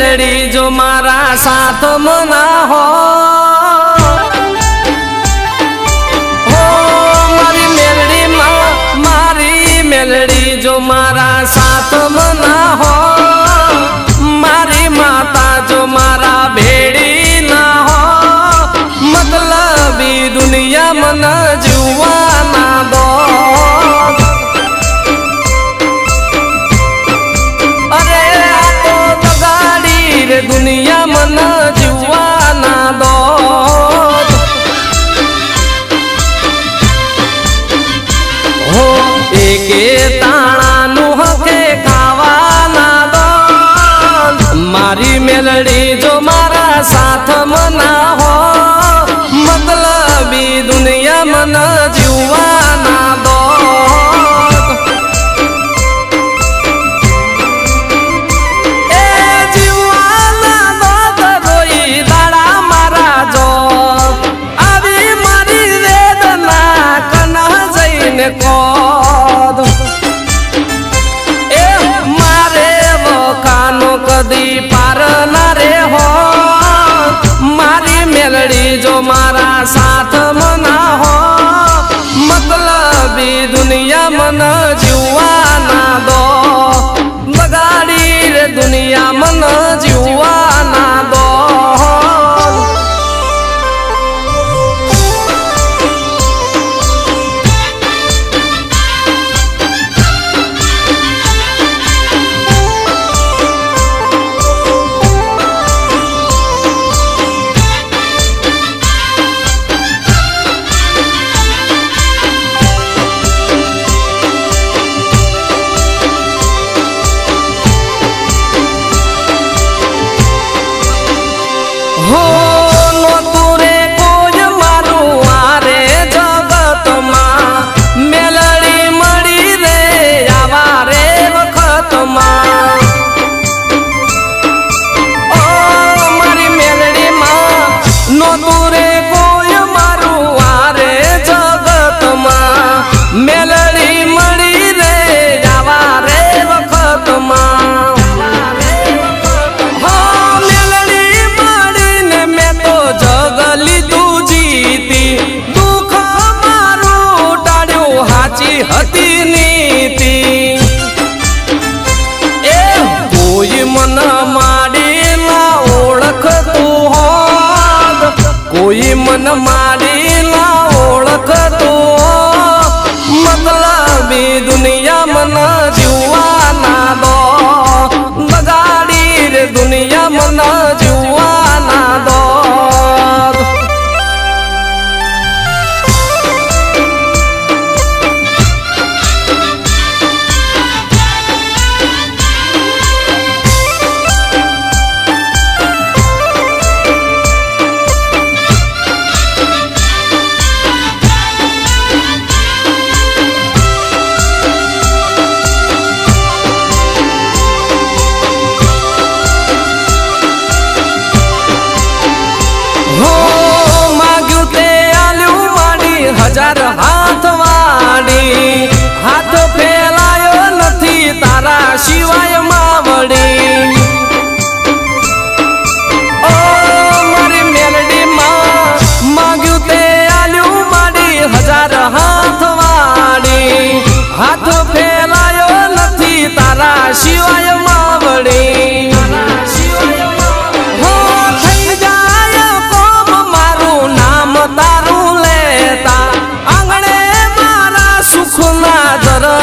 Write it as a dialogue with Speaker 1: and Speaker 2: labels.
Speaker 1: मेलड़ी जो मारा साथ मना हो मेलड़ी जो मारा साथ मना हो मारी माता जो मारा भेड़ी ना हो मतलबी दुनिया मन जुआ ना दो अरे तो दगाड़ी रे दुनिया मन जुआ ना दो के ताणा नुह के खावा ना दो मारी मेलड़ी जो मारा साथ मना हो मतलबी दुनिया मन जुआ ना दो ए जुआ ना दो तो कोई दाड़ा मारा जो अभी मारी वेदना कना जैन को कदी पार ना रे हो मारी मेलड़ी जो मारा साथ मना हो मतलबी दुनिया मन जुआ ना दो बगाड़ी रे दुनिया मन जुआ ना दो हो नो तुरे कोई मारू आरे जगत मां मेलड़ी मड़ी रे आवा रे वखत मां ओ मारी मेलड़ी मां नो तुरे कोई मारू आरे जगत मां मेलड़ी मड़ी रे आवा रे वखत मां हती नीति ए कोई मन माड़ी ना ओळख तू हो कोई मन माड़ी ना ओळख तू मतलबी दुनिया मन जुआ ना दो बगाड़ी रे दुनिया मन जुआ ना दो हजार हाथ वाड़ी हाथ फैलायो नथी तारा शिवाय मावड़ी ओ मारी मेलडी मां मांग्यू ते आल्यू माड़ी हजार हाथ वाड़ी हाथ फैलायो नथी तारा शिवाय मावड़ी हो थई जाय कोम मारू नाम तारू लेता सुखना जरा